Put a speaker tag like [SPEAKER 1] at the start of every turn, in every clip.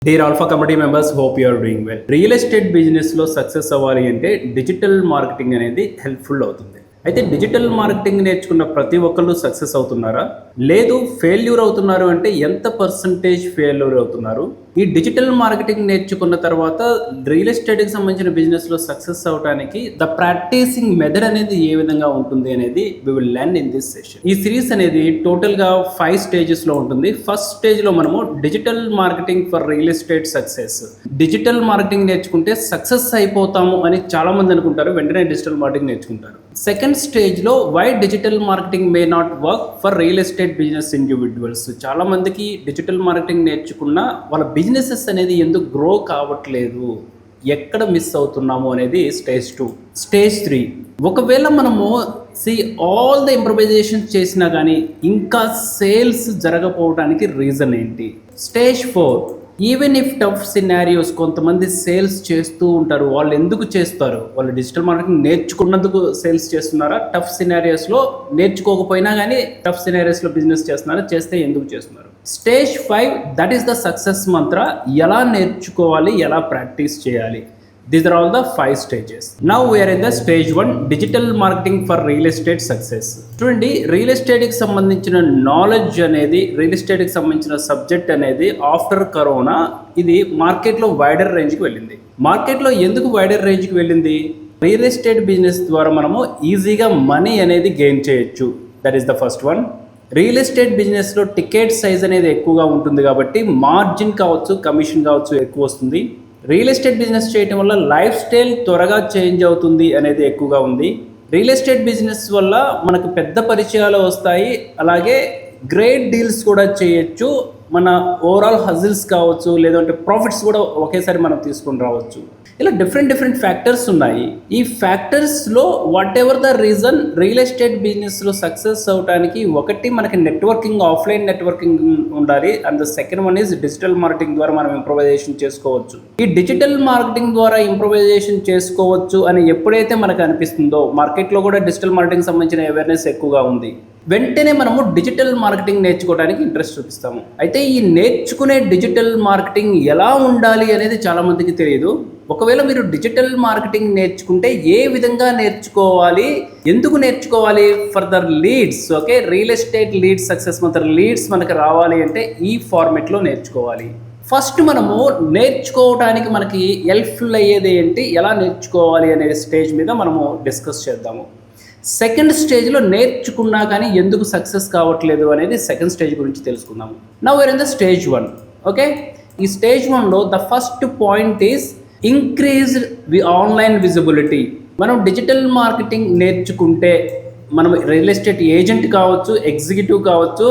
[SPEAKER 1] Dear Alpha community members, hope you are doing well. Real estate business లో success అవ్వాలి అంటే digital marketing అనేది helpful అవుతుంది. అయితే డిజిటల్ మార్కెటింగ్ నేర్చుకున్న ప్రతి ఒక్కళ్ళు సక్సెస్ అవుతున్నారా? లేదు ఫెయిల్యూర్ అవుతున్నారు అంటే ఎంత పర్సంటేజ్ ఫెయిల్యూర్ అవుతున్నారు? ఈ డిజిటల్ మార్కెటింగ్ నేర్చుకున్న తర్వాత రియల్ ఎస్టేట్కి సంబంధించిన బిజినెస్లో సక్సెస్ అవడానికి ద ప్రాక్టీసింగ్ మెథడ్ అనేది ఏ విధంగా ఉంటుంది అనేది we will learn in this session. ఈ సిరీస్ అనేది టోటల్గా 5 స్టేజెస్లో ఉంటుంది. ఫస్ట్ స్టేజ్లో మనము digital marketing for real estate success. Digital marketing నేర్చుకుంటే సక్సెస్ అయిపోతాము అని చాలా మంది అనుకుంటారు, వెంటనే డిజిటల్ మార్కెటింగ్ నేర్చుకుంటారు. సెకండ్ స్టేజ్లో why digital marketing may not work for real estate business individuals. చాలా మందికి డిజిటల్ మార్కెటింగ్ నేర్చుకున్న వాళ్ళ బిజినెసెస్ అనేది ఎందుకు గ్రో కావట్లేదు, ఎక్కడ మిస్ అవుతున్నాము అనేది స్టేజ్ 2. స్టేజ్ 3, ఒకవేళ మనము ఆల్ ద ఇంప్రూవైజేషన్స్ చేసినా కానీ ఇంకా సేల్స్ జరగకపోవడానికి రీజన్ ఏంటి? Stage 4, even if tough scenarios, కొంతమంది సేల్స్ చేస్తూ ఉంటారు, వాళ్ళు ఎందుకు చేస్తారు? వాళ్ళు డిజిటల్ మార్కెటింగ్ నేర్చుకున్నందుకు సేల్స్ చేస్తున్నారా? టఫ్ సినారియోస్లో నేర్చుకోకపోయినా కానీ టఫ్ సినారియోస్లో బిజినెస్ చేస్తున్నారా? చేస్తే ఎందుకు చేస్తున్నారు? Stage 5, that is the success మంత్ర. ఎలా నేర్చుకోవాలి, ఎలా ప్రాక్టీస్ చేయాలి? These are all the 5 stages. Now we are in the stage 1, digital marketing for real estate success. చూడండి, రియల్ ఎస్టేట్కి సంబంధించిన నాలెడ్జ్ అనేది, రియల్ ఎస్టేట్కి సంబంధించిన సబ్జెక్ట్ అనేది ఆఫ్టర్ కరోనా ఇది మార్కెట్లో వైడర్ రేంజ్కి వెళ్ళింది. మార్కెట్లో ఎందుకు వైడర్ రేంజ్కి వెళ్ళింది? రియల్ ఎస్టేట్ బిజినెస్ ద్వారా మనము ఈజీగా మనీ అనేది గెయిన్ చేయొచ్చు. That is the first one. Real estate బిజినెస్లో టికెట్ సైజ్ అనేది ఎక్కువగా ఉంటుంది కాబట్టి మార్జిన్ కావచ్చు, కమిషన్ కావచ్చు ఎక్కువ వస్తుంది. రియల్ ఎస్టేట్ బిజినెస్ చేయడం వల్ల లైఫ్ స్టైల్ త్వరగా చేంజ్ అవుతుంది అనేది ఎక్కువగా ఉంది. రియల్ ఎస్టేట్ బిజినెస్ వల్ల మనకు పెద్ద పరిచయాలు వస్తాయి, అలాగే గ్రేట్ డీల్స్ కూడా చేయొచ్చు. మన ఓవరాల్ హజిల్స్ కావచ్చు, లేదంటే ప్రాఫిట్స్ కూడా ఒకేసారి మనం తీసుకొని రావచ్చు. ఇలా డిఫరెంట్ ఫ్యాక్టర్స్ ఉన్నాయి. ఈ ఫ్యాక్టర్స్లో whatever the reason, real estate బిజినెస్లో సక్సెస్ అవడానికి ఒకటి మనకి నెట్వర్కింగ్, ఆఫ్లైన్ నెట్వర్కింగ్ ఉండాలి. And the second one is digital marketing ద్వారా మనం ఇంప్రూవైజేషన్ చేసుకోవచ్చు. ఈ డిజిటల్ మార్కెటింగ్ ద్వారా ఇంప్రూవైజేషన్ చేసుకోవచ్చు అని ఎప్పుడైతే మనకు అనిపిస్తుందో, మార్కెట్లో కూడా డిజిటల్ మార్కెటింగ్ సంబంధించిన అవేర్నెస్ ఎక్కువగా ఉంది, వెంటనే మనము డిజిటల్ మార్కెటింగ్ నేర్చుకోవడానికి ఇంట్రెస్ట్ చూపిస్తాము. అయితే ఈ నేర్చుకునే డిజిటల్ మార్కెటింగ్ ఎలా ఉండాలి అనేది చాలామందికి తెలియదు. ఒకవేళ మీరు డిజిటల్ మార్కెటింగ్ నేర్చుకుంటే ఏ విధంగా నేర్చుకోవాలి, ఎందుకు నేర్చుకోవాలి? For the leads. Okay, real estate leads success Mantra leads మనకు రావాలి అంటే ఈ ఫార్మెట్లో నేర్చుకోవాలి. ఫస్ట్ మనము నేర్చుకోవడానికి మనకి హెల్ప్ఫుల్ అయ్యేది ఏంటి, ఎలా నేర్చుకోవాలి అనే స్టేజ్ మీద మనము డిస్కస్ చేద్దాము. సెకండ్ స్టేజ్లో నేర్చుకున్నా కానీ ఎందుకు సక్సెస్ కావట్లేదు అనేది సెకండ్ స్టేజ్ గురించి తెలుసుకుందాము. Now we are in the stage 1. Okay, ఈ స్టేజ్ 1లో the first point is increased online visibility. మనం డిజిటల్ మార్కెటింగ్ నేర్చుకుంటే మనం రియల్ ఎస్టేట్ ఏజెంట్ కావచ్చు, ఎగ్జిక్యూటివ్ కావచ్చు,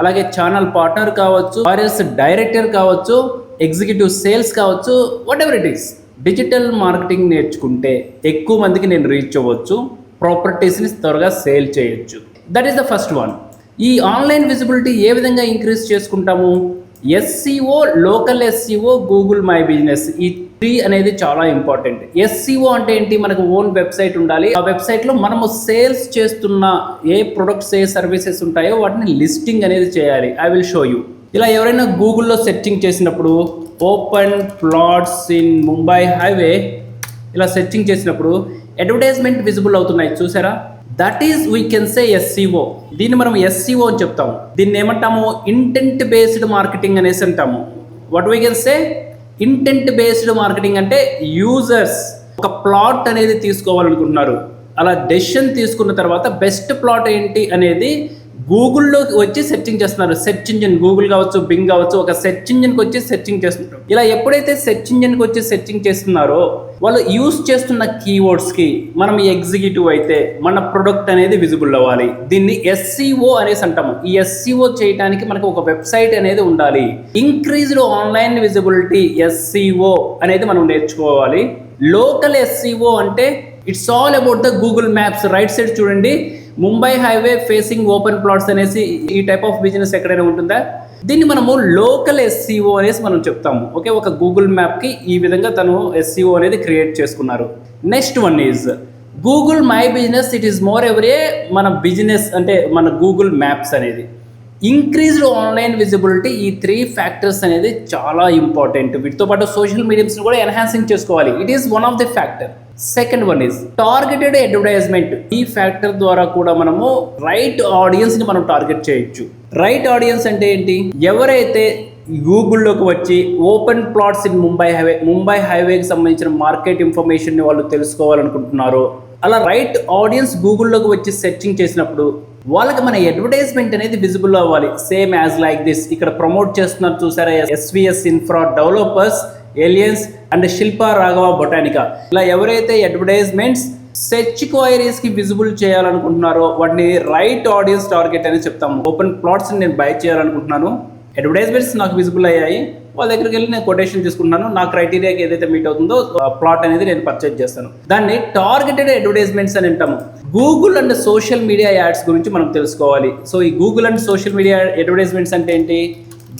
[SPEAKER 1] అలాగే ఛానల్ పార్ట్నర్ కావచ్చు, ఆర్ఎస్ డైరెక్టర్ కావచ్చు, ఎగ్జిక్యూటివ్ సేల్స్ కావచ్చు, whatever it is, digital marketing నేర్చుకుంటే ఎక్కువ మందికి నేను రీచ్ అవ్వచ్చు, ప్రాపర్టీస్ని త్వరగా సేల్ చేయొచ్చు. That is the first one. ఈ ఆన్లైన్ విజిబిలిటీ ఏ విధంగా ఇంక్రీజ్ చేసుకుంటాము? SCO, local SCO, Google my business, ఈ 3 అనేది చాలా ఇంపార్టెంట్. ఎస్సీఓ అంటే ఏంటి? మనకు ఓన్ వెబ్సైట్ ఉండాలి. ఆ వెబ్సైట్లో మనము సేల్స్ చేస్తున్న ఏ ప్రొడక్ట్స్, ఏ సర్వీసెస్ ఉంటాయో వాటిని లిస్టింగ్ అనేది చేయాలి. I will show you. ఇలా ఎవరైనా గూగుల్లో సెర్చింగ్ చేసినప్పుడు open plots in Mumbai highway ఇలా సెర్చింగ్ చేసినప్పుడు అడ్వర్టైజ్మెంట్ విజిబుల్ అవుతున్నాయి, చూసారా? That is we can say SCO. దీన్ని మనం ఎస్సీఓ అని చెప్తాము. దీన్ని ఏమంటాము? ఇంటెంట్ బేస్డ్ మార్కెటింగ్ అనేసి అంటాము. What we can say? Intent based marketing అంటే యూజర్స్ ఒక ప్లాట్ అనేది తీసుకోవాలనుకుంటున్నారు. అలా డెసిషన్ తీసుకున్న తర్వాత బెస్ట్ ప్లాట్ ఏంటి అనేది గూగుల్లోకి వచ్చి సెర్చింగ్ చేస్తున్నారు. సెర్చ్ ఇంజిన్ గూగుల్ కావచ్చు, బింగ్ కావచ్చు, ఒక సెర్చ్ ఇంజిన్కి వచ్చి సెర్చింగ్ చేస్తున్నారు. ఇలా ఎప్పుడైతే సెర్చ్ ఇంజిన్కి వచ్చి సెర్చింగ్ చేస్తున్నారో వాళ్ళు యూస్ చేస్తున్న కీవర్డ్స్కి మనం ఎగ్జిక్యూటివ్ అయితే మన ప్రొడక్ట్ అనేది విజిబుల్ అవ్వాలి. దీన్ని ఎస్సీఓ అనేసి అంటాము. ఈ ఎస్సీఓ చేయడానికి మనకు ఒక వెబ్సైట్ అనేది ఉండాలి. ఇంక్రీజ్డ్ ఆన్లైన్ విజిబిలిటీ, ఎస్సీఓ అనేది మనం నేర్చుకోవాలి. లోకల్ ఎస్సీఓ అంటే it's all about the Google maps. Right side చూడండి, Mumbai highway facing open plots అనేసి ఈ టైప్ ఆఫ్ బిజినెస్ ఎక్కడైనా ఉంటుందా? దీన్ని మనము లోకల్ ఎస్సీఓ అనేసి మనం చెప్తాము. ఓకే, ఒక గూగుల్ మ్యాప్కి ఈ విధంగా తను ఎస్సీఓ అనేది క్రియేట్ చేసుకున్నారు. Next one is Google my business. It is more ఎవరే మన బిజినెస్ అంటే మన గూగుల్ మ్యాప్స్ అనేది. ఇంక్రీజ్డ్ ఆన్లైన్ విజిబిలిటీ, ఈ 3 ఫ్యాక్టర్స్ అనేది చాలా ఇంపార్టెంట్. వీటితో పాటు సోషల్ మీడియాస్ని కూడా ఎన్హాన్సింగ్ చేసుకోవాలి. It is one of the factor. Second one is targeted advertisement. ఈ ఫ్యాక్టర్ ద్వారా కూడా మనము రైట్ ఆడియన్స్ని మనం టార్గెట్ చేయొచ్చు. రైట్ ఆడియన్స్ అంటే ఏంటి? ఎవరైతే గూగుల్లోకి వచ్చి ఓపెన్ ప్లాట్స్ ఇన్ ముంబై హైవేకి సంబంధించిన మార్కెట్ ఇన్ఫర్మేషన్ని వాళ్ళు తెలుసుకోవాలనుకుంటున్నారో, అలా రైట్ ఆడియన్స్ గూగుల్లోకి వచ్చి సెర్చింగ్ చేసినప్పుడు వాళ్ళకి మన అడ్వర్టైజ్మెంట్ అనేది విజిబుల్ అవ్వాలి. సేమ్ యాజ్ లైక్ దిస్, ఇక్కడ ప్రమోట్ చేస్తున్నారు చూసారా, SVS infra developers, aliens and Shilpa Raghava Botanica. ఇలా ఎవరైతే అడ్వర్టైజ్మెంట్స్ సెర్చ్ క్వైరీస్ కి విజిబుల్ చేయాలనుకుంటున్నారో వాటిని రైట్ ఆడియన్స్ టార్గెట్ అని చెప్తాము. ఓపెన్ ప్లాట్స్ నేను బై చేయాలనుకుంటున్నాను, అడ్వర్టైజ్మెంట్స్ నాకు విజిబుల్ అయ్యాయి, వాళ్ళ దగ్గరికి వెళ్ళి నేను కొటేషన్ తీసుకుంటున్నాను, నా క్రైటీరియాకి ఏదైతే మీట్ అవుతుందో ప్లాట్ అనేది నేను పర్చేజ్ చేస్తాను. దాన్ని టార్గెటెడ్ అడ్వర్టైజ్మెంట్స్ అని అంటాము. Google and social media ads గురించి మనం తెలుసుకోవాలి. సో ఈ Google and social media advertisements అంటే ఏంటి?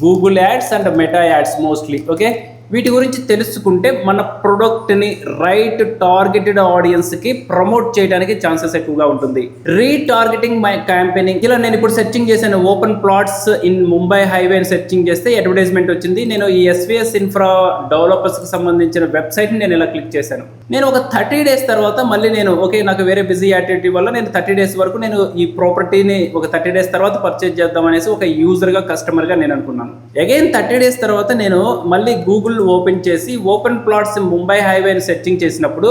[SPEAKER 1] Google ads and meta ads mostly. Okay, వీటి గురించి తెలుసుకుంటే మన ప్రొడక్ట్ని రైట్ టార్గెటెడ్ ఆడియన్స్కి ప్రమోట్ చేయడానికి ఛాన్సెస్ ఎక్కువగా ఉంటుంది. Retargeting my campaigning. ఇలా నేను ఇప్పుడు సెర్చింగ్ చేశాను, open plots in Mumbai highway అని సెర్చింగ్ చేస్తే అడ్వర్టైజ్మెంట్ వచ్చింది. నేను ఈ SVS ఇన్ఫ్రా డెవలపర్స్కి సంబంధించిన వెబ్సైట్ని నేను ఇలా క్లిక్ చేశాను. నేను ఒక 30 days తర్వాత మళ్ళీ నేను నాకు వేరే బిజీ యాక్టివిటీ వల్ల నేను 30 days వరకు నేను ఈ ప్రాపర్టీని ఒక 30 days తర్వాత పర్చేజ్ చేద్దాం అనేసి ఒక యూజర్గా కస్టమర్గా నేను అనుకున్నాను. అగైన్ 30 days తర్వాత నేను మళ్ళీ గూగుల్ ఓపెన్ చేసి ఓపెన్ ప్లాట్స్ ముంబై హైవే అని సెర్చింగ్ చేసినప్పుడు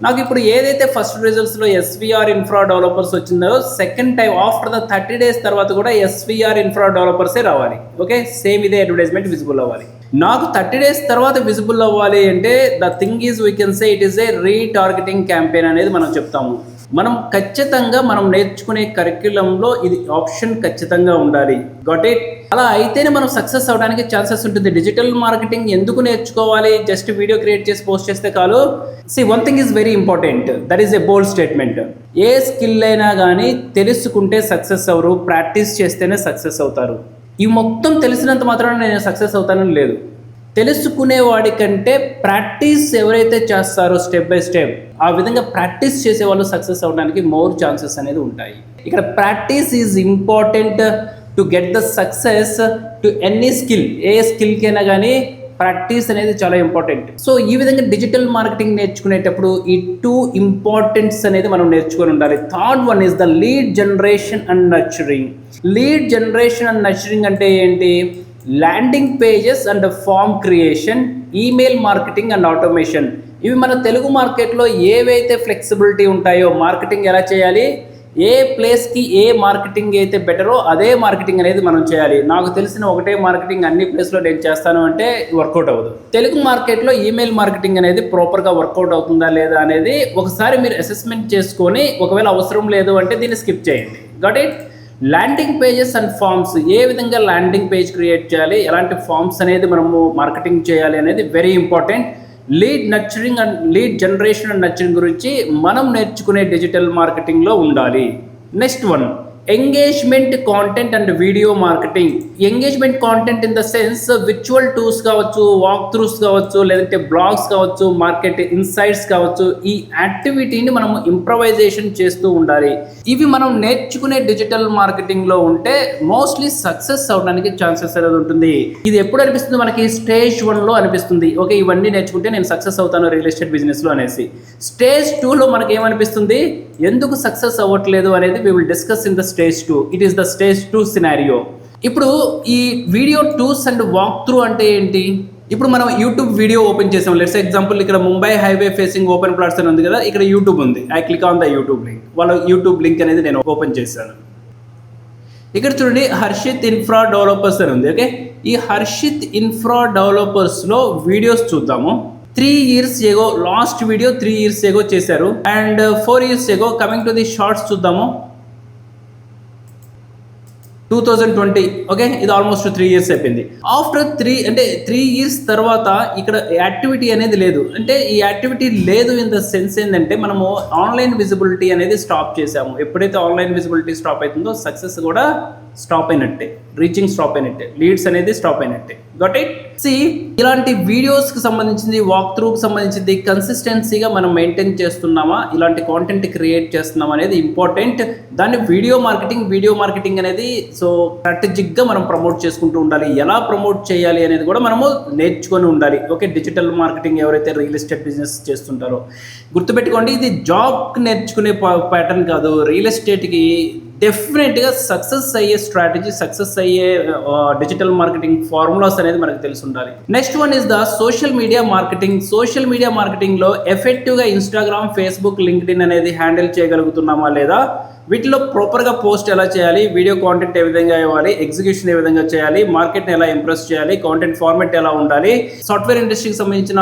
[SPEAKER 1] నాకు ఇప్పుడు ఏదైతే ఫస్ట్ రిజల్ట్స్లో SVR ఇన్ఫ్రా డెవలపర్స్ వచ్చిందో second time after the 30 days తర్వాత కూడా SVR ఇన్ఫ్రా డెవలపర్సే రావాలి. ఓకే, సేమ్ ఇదే అడ్వర్టైజ్మెంట్ విజిబుల్ అవ్వాలి. నాకు 30 days తర్వాత విజిబుల్ అవ్వాలి అంటే the thing is we can say it is a retargeting campaign అనేది మనం చెప్తాము. మనం ఖచ్చితంగా మనం నేర్చుకునే కరిక్యులంలో ఇది ఆప్షన్ ఖచ్చితంగా ఉండాలి. Got it? అలా అయితేనే మనం సక్సెస్ అవడానికి ఛాన్సెస్ ఉంటుంది. డిజిటల్ మార్కెటింగ్ ఎందుకు నేర్చుకోవాలి? జస్ట్ వీడియో క్రియేట్ చేసి పోస్ట్ చేస్తే కాదు. One thing is very important, that is a bold statement. A skill అయినా కానీ తెలుసుకుంటే సక్సెస్ అవ్వరు, ప్రాక్టీస్ చేస్తేనే సక్సెస్ అవుతారు. ఇవి మొత్తం తెలిసినంత మాత్రాన నేను సక్సెస్ అవుతానని లేదు. తెలుసుకునేవాడి కంటే ప్రాక్టీస్ ఎవరైతే చేస్తారో స్టెప్ బై స్టెప్, ఆ విధంగా ప్రాక్టీస్ చేసే వాళ్ళు సక్సెస్ అవ్వడానికి మోర్ ఛాన్సెస్ అనేది ఉంటాయి. ఇక్కడ practice is important to get the success to any skill. ఏ స్కిల్కైనా కానీ ప్రాక్టీస్ అనేది చాలా ఇంపార్టెంట్. సో ఈ విధంగా డిజిటల్ మార్కెటింగ్ నేర్చుకునేటప్పుడు ఈ 2 ఇంపార్టెంట్స్ అనేది మనం నేర్చుకొని ఉండాలి. Third one is the lead generation and nurturing. Lead generation and nurturing అంటే ఏంటి? Landing pages and form creation, email marketing and automation. ఇవి మన తెలుగు మార్కెట్లో ఏవైతే ఫ్లెక్సిబిలిటీ ఉంటాయో, మార్కెటింగ్ ఎలా చేయాలి, ఏ ప్లేస్కి ఏ మార్కెటింగ్ అయితే బెటరో అదే మార్కెటింగ్ అనేది మనం చేయాలి. నాకు తెలిసిన ఒకటే మార్కెటింగ్ అన్ని ప్లేస్లో నేను చేస్తాను అంటే వర్కౌట్ అవ్వదు. తెలుగు మార్కెట్లో ఈమెయిల్ మార్కెటింగ్ అనేది ప్రాపర్గా వర్కౌట్ అవుతుందా లేదా అనేది ఒకసారి మీరు అసెస్మెంట్ చేసుకొని, ఒకవేళ అవసరం లేదు అంటే దీన్ని స్కిప్ చేయండి. Got it? Landing pages and forms. ఏ విధంగా ల్యాండింగ్ పేజ్ క్రియేట్ చేయాలి, ఎలాంటి ఫామ్స్ అనేది మనము మార్కెటింగ్ చేయాలి అనేది very important. Lead nurturing and lead generation and nurturing గురించి మనం నేర్చుకునే డిజిటల్ మార్కెటింగ్లో ఉండాలి. Next one, engagement content and video marketing. Engagement content in the sense virtual tours కావచ్చు, వాక్ త్రూస్ కావచ్చు, లేదంటే బ్లాగ్స్ కావచ్చు, మార్కెట్ ఇన్సైట్స్ కావచ్చు. ఈ యాక్టివిటీని మనము ఇంప్రవైజేషన్ చేస్తూ ఉండాలి. ఇవి మనం నేర్చుకునే డిజిటల్ మార్కెటింగ్లో ఉంటే మోస్ట్లీ సక్సెస్ అవడానికి ఛాన్సెస్ అనేది ఉంటుంది. ఇది ఎప్పుడు అనిపిస్తుంది మనకి? స్టేజ్ 1లో అనిపిస్తుంది. ఓకే, ఇవన్నీ నేర్చుకుంటే నేను సక్సెస్ అవుతాను రియల్ ఎస్టేట్ బిజినెస్లో అనేసి. స్టేజ్ 2లో మనకి ఏమనిపిస్తుంది? ఎందుకు సక్సెస్ అవ్వట్లేదు అనేది we will discuss in the stage 2. It is the stage 2 scenario. ఇప్పుడు ఈ video tours and walk through అంటే ఏంటి? ఇప్పుడు మనం యూట్యూబ్ వీడియో ఓపెన్ చేసాం. లెట్స్ ఎగ్జాంపుల్ ఇక్కడ Mumbai highway facing open plots అని ఉంది కదా, ఇక్కడ యూట్యూబ్ ఉంది. I click on the YouTube link. వాళ్ళ యూట్యూబ్ లింక్ అనేది నేను ఓపెన్ చేశాను. ఇక్కడ చూడండి, హర్షిత్ ఇన్ఫ్రా డెవలపర్స్ అని ఉంది. ఓకే, ఈ హర్షిత్ ఇన్ఫ్రా డెవలపర్స్లో వీడియోస్ చూద్దాము. 3 years ago, last video 3 years ago చేశారు. And 4 years ago, coming to the shorts చూద్దాము. 2020. ఓకే, ఇది ఆల్మోస్ట్ 3 years అయిపోయింది. ఆఫ్టర్ 3 years తర్వాత ఇక్కడ యాక్టివిటీ అనేది లేదు. అంటే ఈ యాక్టివిటీ లేదు ఇన్ ద సెన్స్ ఏంటంటే మనము ఆన్లైన్ విజిబిలిటీ అనేది స్టాప్ చేసాము. ఎప్పుడైతే ఆన్లైన్ విజిబిలిటీ స్టాప్ అవుతుందో సక్సెస్ కూడా స్టాప్ అయినట్టే. రీచింగ్ స్టాప్ అయినట్టే, లీడ్స్ అనేది స్టాప్ అయినట్టే. Got it. సి ఇలాంటి వీడియోస్కి సంబంధించింది, వాక్ త్రూకి సంబంధించింది కన్సిస్టెన్సీగా మనం మెయింటైన్ చేస్తున్నామా, ఇలాంటి కాంటెంట్ క్రియేట్ చేస్తున్నామా అనేది ఇంపార్టెంట్. దాన్ని వీడియో మార్కెటింగ్ అనేది సో స్ట్రాటజిక్గా మనం ప్రమోట్ చేసుకుంటూ ఉండాలి. ఎలా ప్రమోట్ చేయాలి అనేది కూడా మనము నేర్చుకొని ఉండాలి. ఓకే, డిజిటల్ మార్కెటింగ్ ఎవరైతే రియల్ ఎస్టేట్ బిజినెస్ చేస్తుంటారో గుర్తుపెట్టుకోండి, ఇది జాబ్కి నేర్చుకునే ప్యాటర్న్ కాదు. రియల్ ఎస్టేట్కి డెఫినెట్గా సక్సెస్ అయ్యే స్ట్రాటజీ, సక్సెస్ అయ్యే డిజిటల్ మార్కెటింగ్ ఫార్ములాస్ అనేది మనకు తెలిసి ఉండాలి. Next one is the social media marketing. Social media మార్కెటింగ్లో ఎఫెక్టివ్గా ఇన్స్టాగ్రామ్, ఫేస్బుక్, లింక్డ్ఇన్ అనేది హ్యాండిల్ చేయగలుగుతున్నామా లేదా, వీటిలో ప్రాపర్గా పోస్ట్ ఎలా చేయాలి, వీడియో కాంటెంట్ ఏ విధంగా ఇవ్వాలి, ఎగ్జిక్యూషన్ ఏ విధంగా చేయాలి, మార్కెట్ని ఎలా ఇంప్రెస్ చేయాలి, కాంటెంట్ ఫార్మాట్ ఎలా ఉండాలి, సాఫ్ట్వేర్ ఇండస్ట్రీకి సంబంధించిన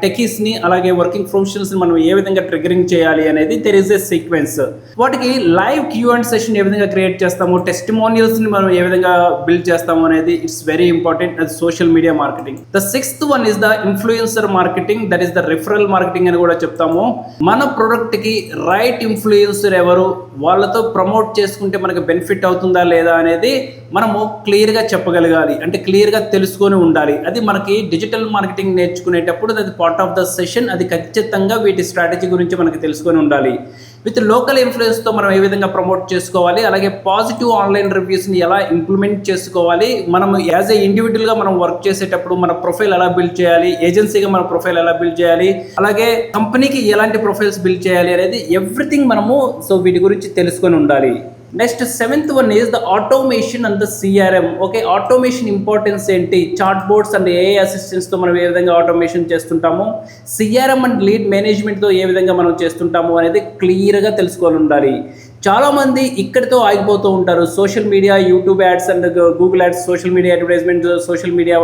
[SPEAKER 1] టెకీస్ని అలాగే వర్కింగ్ ప్రొఫెషనల్స్ని మనం ఏ విధంగా ట్రిగరింగ్ చేయాలి అనేది దెర్ ఇస్ ఎ సీక్వెన్స్. వాటికి లైవ్ క్యూ అండ్ సెషన్ ఏ విధంగా క్రియేట్ చేస్తాము, టెస్టిమోనియల్స్ని మనం ఏ విధంగా బిల్డ్ చేస్తాము అనేది ఇట్స్ వెరీ ఇంపార్టెంట్. అది social media marketing. The sixth one is the influencer marketing, that is the referral marketing అని కూడా చెప్తాము. మన ప్రొడక్ట్కి రైట్ ఇన్ఫ్లుయెన్సర్ ఎవరు, వాళ్ళతో ప్రమోట్ చేసుకుంటే మనకు బెనిఫిట్ అవుతుందా లేదా అనేది మనము క్లియర్గా చెప్పగలగాలి, అంటే క్లియర్గా తెలుసుకొని ఉండాలి. అది మనకి డిజిటల్ మార్కెటింగ్ నేర్చుకునేటప్పుడు అది పార్ట్ ఆఫ్ ద సెషన్. అది ఖచ్చితంగా వీటి స్ట్రాటజీ గురించి మనకు తెలుసుకొని ఉండాలి. విత్ లోకల్ ఇన్ఫ్లుయెన్స్తో మనం ఏ విధంగా ప్రమోట్ చేసుకోవాలి, అలాగే పాజిటివ్ ఆన్లైన్ రివ్యూస్ని ఎలా ఇంప్లిమెంట్ చేసుకోవాలి, మనం యాజ్ ఏ ఇండివిజువల్గా మనం వర్క్ చేసేటప్పుడు మన ప్రొఫైల్ ఎలా బిల్డ్ చేయాలి, ఏజెన్సీగా మన ప్రొఫైల్ ఎలా బిల్డ్ చేయాలి, అలాగే కంపెనీకి ఎలాంటి ప్రొఫైల్స్ బిల్డ్ చేయాలి అనేది ఎవ్రీథింగ్ మనము సో వీటి గురించి తెలుసుకొని ఉండాలి. Next seventh one is the automation and the CRM. Okay, automation importance ఏంటి, చాట్ బోర్డ్స్ అండ్ ఏఐ అసిస్టెంట్స్తో మనం ఏ విధంగా ఆటోమేషన్ చేస్తుంటాము, సిఆర్ఎం అండ్ లీడ్ మేనేజ్మెంట్తో ఏ విధంగా మనం చేస్తుంటాము అనేది క్లియర్గా తెలుసుకొని ఉండాలి. చాలామంది ఇక్కడితో ఆగిపోతూ ఉంటారు. Social media, YouTube ads and Google ads, social media advertisement, social media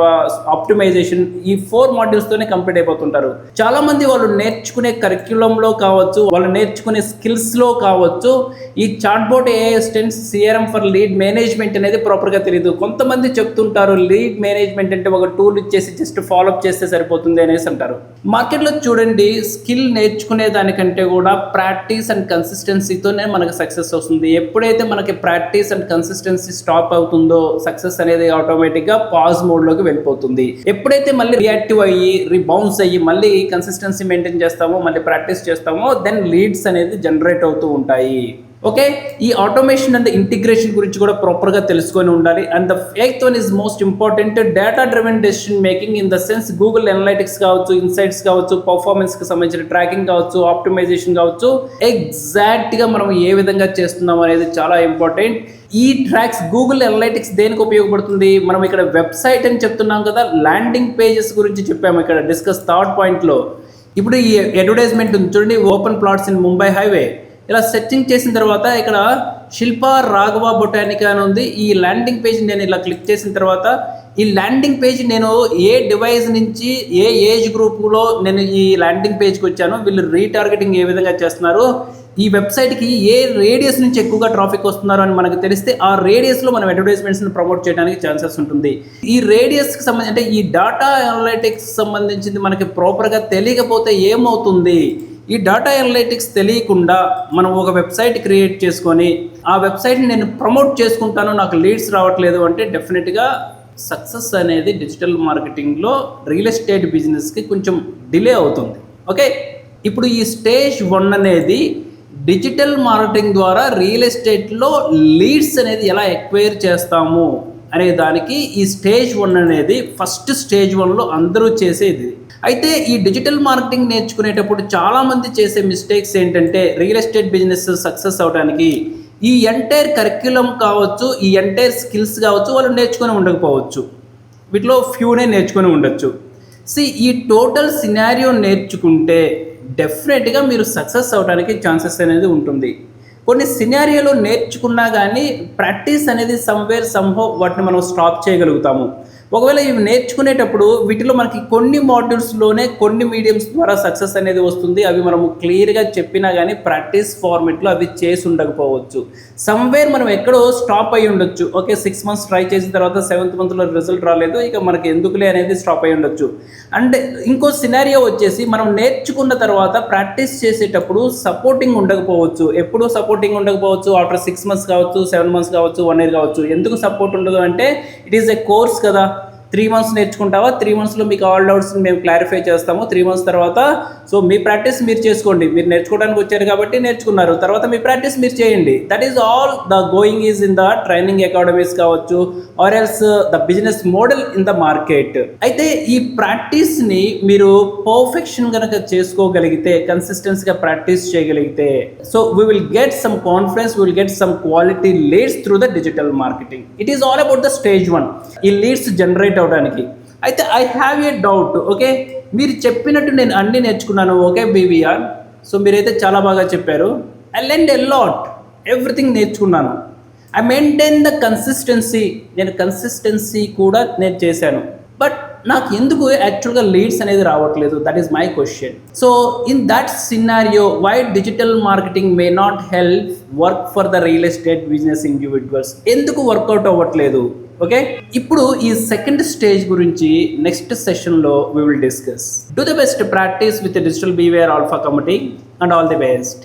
[SPEAKER 1] optimization, ఈ 4 మాడ్యూల్స్తోనే కంప్లీట్ అయిపోతుంటారు. చాలామంది వాళ్ళు నేర్చుకునే కరిక్యులంలో కావచ్చు, వాళ్ళు నేర్చుకునే స్కిల్స్లో కావచ్చు, ఈ chat bot AI assistants, CRM for lead management అనేది ప్రాపర్గా తెలియదు. కొంతమంది చెప్తుంటారు లీడ్ మేనేజ్మెంట్ అంటే ఒక టూల్ ఇచ్చేసి జస్ట్ ఫాలోఅప్ చేస్తే సరిపోతుంది అనేసి అంటారు. మార్కెట్లో చూడండి, స్కిల్ నేర్చుకునే దానికంటే కూడా ప్రాక్టీస్ అండ్ కన్సిస్టెన్సీతోనే మనకు సక్సెస్ వస్తుంది. ఎప్పుడైతే మనకి ప్రాక్టీస్ అండ్ కన్సిస్టెన్సీ స్టాప్ అవుతుందో సక్సెస్ అనేది ఆటోమేటిక్గా పాజ్ మోడ్లోకి వెళ్ళిపోతుంది. ఎప్పుడైతే మళ్ళీ రియాక్టివ్ అయ్యి రీబౌన్స్ అయ్యి మళ్ళీ కన్సిస్టెన్సీ మెయింటైన్ చేస్తామో, మళ్ళీ ప్రాక్టీస్ చేస్తామో, దెన్ లీడ్స్ అనేది జనరేట్ అవుతూ ఉంటాయి. ఓకే, ఈ ఆటోమేషన్ అండ్ ఇంటిగ్రేషన్ గురించి కూడా ప్రాపర్గా తెలుసుకొని ఉండాలి. And the eighth one is most important, data driven decision making. In the sense Google analytics కావచ్చు, ఇన్సైట్స్ కావచ్చు, పర్ఫార్మెన్స్కి సంబంధించిన ట్రాకింగ్ కావచ్చు, ఆప్టిమైజేషన్ కావచ్చు, ఎగ్జాక్ట్గా మనం ఏ విధంగా చేస్తున్నాం అనేది చాలా ఇంపార్టెంట్. ఈ ట్రాక్స్ గూగుల్ అనలైటిక్స్ దేనికి ఉపయోగపడుతుంది, మనం ఇక్కడ వెబ్సైట్ అని చెప్తున్నాం కదా, ల్యాండింగ్ పేజెస్ గురించి చెప్పాము ఇక్కడ డిస్కస్ థర్డ్ పాయింట్లో. ఇప్పుడు ఈ అడ్వర్టైజ్మెంట్ ఉంది చూడండి, open plots in Mumbai highway. ఇలా సెర్చింగ్ చేసిన తర్వాత ఇక్కడ శిల్పా రాఘవ బొటానికా అని ఉంది. ఈ ల్యాండింగ్ పేజ్ నేను ఇలా క్లిక్ చేసిన తర్వాత ఈ ల్యాండింగ్ పేజ్ నేను ఏ డివైస్ నుంచి ఏ ఏజ్ గ్రూప్లో నేను ఈ ల్యాండింగ్ పేజ్కి వచ్చాను, వీళ్ళు రీటార్గెటింగ్ ఏ విధంగా చేస్తున్నారు, ఈ వెబ్సైట్కి ఏ రేడియస్ నుంచి ఎక్కువగా ట్రాఫిక్ వస్తున్నారు అని మనకు తెలిస్తే ఆ రేడియస్లో మనం అడ్వర్టైజ్మెంట్స్ని ప్రమోట్ చేయడానికి ఛాన్సెస్ ఉంటుంది. ఈ రేడియస్కి సంబంధించి అంటే ఈ డేటా అనలైటిక్స్ సంబంధించింది మనకి ప్రాపర్గా తెలియకపోతే ఏమవుతుంది, ఈ డేటా అనలైటిక్స్ తెలియకుండా మనం ఒక వెబ్సైట్ క్రియేట్ చేసుకొని ఆ వెబ్సైట్ని నేను ప్రమోట్ చేసుకుంటాను, నాకు లీడ్స్ రావట్లేదు అంటే డెఫినెట్గా సక్సెస్ అనేది డిజిటల్ మార్కెటింగ్లో రియల్ ఎస్టేట్ బిజినెస్కి కొంచెం డిలే అవుతుంది. ఓకే, ఇప్పుడు ఈ స్టేజ్ 1 అనేది డిజిటల్ మార్కెటింగ్ ద్వారా రియల్ ఎస్టేట్లో లీడ్స్ అనేది ఎలా ఎక్వైర్ చేస్తాము అనే దానికి ఈ స్టేజ్ 1 అనేది ఫస్ట్ స్టేజ్ 1లో అందరూ చేసేది. అయితే ఈ డిజిటల్ మార్కెటింగ్ నేర్చుకునేటప్పుడు చాలామంది చేసే మిస్టేక్స్ ఏంటంటే రియల్ ఎస్టేట్ బిజినెస్ సక్సెస్ అవడానికి ఈ ఎంటైర్ కరిక్యులం కావచ్చు, ఈ ఎంటైర్ స్కిల్స్ కావచ్చు వాళ్ళు నేర్చుకొని ఉండకపోవచ్చు, వీటిలో ఫ్యూనే నేర్చుకొని ఉండొచ్చు. ఈ టోటల్ సినారియో నేర్చుకుంటే డెఫినెట్గా మీరు సక్సెస్ అవడానికి ఛాన్సెస్ అనేది ఉంటుంది. కొన్ని సినారియోలో నేర్చుకున్నా కానీ ప్రాక్టీస్ అనేది సమ్వేర్ సంహో వాటిని మనం స్టాప్ చేయగలుగుతాము. ఒకవేళ ఇవి నేర్చుకునేటప్పుడు వీటిలో మనకి కొన్ని మాడ్యూల్స్లోనే కొన్ని మీడియంస్ ద్వారా సక్సెస్ అనేది వస్తుంది. అవి మనము క్లియర్గా చెప్పినా కానీ ప్రాక్టీస్ ఫార్మెట్లో అవి చేసి ఉండకపోవచ్చు. సమ్వేర్ మనం ఎక్కడో స్టాప్ అయ్యి ఉండొచ్చు. ఓకే, 6 months ట్రై చేసిన తర్వాత 7th monthలో రిజల్ట్ రాలేదు, ఇక మనకి ఎందుకులే అనేది స్టాప్ అయ్యి ఉండొచ్చు. అండ్ ఇంకో సినారియో వచ్చేసి మనం నేర్చుకున్న తర్వాత ప్రాక్టీస్ చేసేటప్పుడు సపోర్టింగ్ ఉండకపోవచ్చు. ఎప్పుడు సపోర్టింగ్ ఉండకపోవచ్చు? ఆఫ్టర్ 6 months కావచ్చు, 7 months కావచ్చు, 1 year కావచ్చు. ఎందుకు సపోర్ట్ ఉండదు అంటే ఇట్ ఈస్ ఎ కోర్స్ కదా. 3 months నేర్చుకుంటావా, 3 monthsలో మీకు ఆల్ డౌట్స్ని మేము క్లారిఫై చేస్తాము. 3 months తర్వాత సో మీ ప్రాక్టీస్ మీరు చేసుకోండి. మీరు నేర్చుకోవడానికి వచ్చారు కాబట్టి నేర్చుకున్నారు, తర్వాత మీ ప్రాక్టీస్ మీరు చేయండి. That is all the going is in the training academies కావచ్చు, or else the business model in the market. అయితే ఈ ప్రాక్టీస్ని మీరు పర్ఫెక్షన్ కనుక చేసుకోగలిగితే, కన్సిస్టెన్సీగా ప్రాక్టీస్ చేయగలిగితే, so we will get some confidence, we will get some quality leads through the digital marketing. It is all about the stage 1, ఈ leads generate అవడానికి. అయితే I have a doubt. Okay, మీరు చెప్పినట్టు నేను అన్నీ నేర్చుకున్నాను. ఓకే బీవీఆర్, సో మీరైతే చాలా బాగా చెప్పారు. I learned a lot, everything నేర్చుకున్నాను. ఐ మెయింటైన్ ద కన్సిస్టెన్సీ, నేను కన్సిస్టెన్సీ కూడా నేను చేశాను. బట్ నాకు ఎందుకు యాక్చువల్గా లీడ్స్ అనేది రావట్లేదు? That is my question. So in that scenario why digital marketing may not help work for the real estate business individuals? ఎందుకు వర్కౌట్ అవ్వట్లేదు? ఓకే, ఇప్పుడు ఈ సెకండ్ స్టేజ్ గురించి నెక్స్ట్ సెషన్లో we will discuss. Do the best practice with digital beware alpha committee and all the best.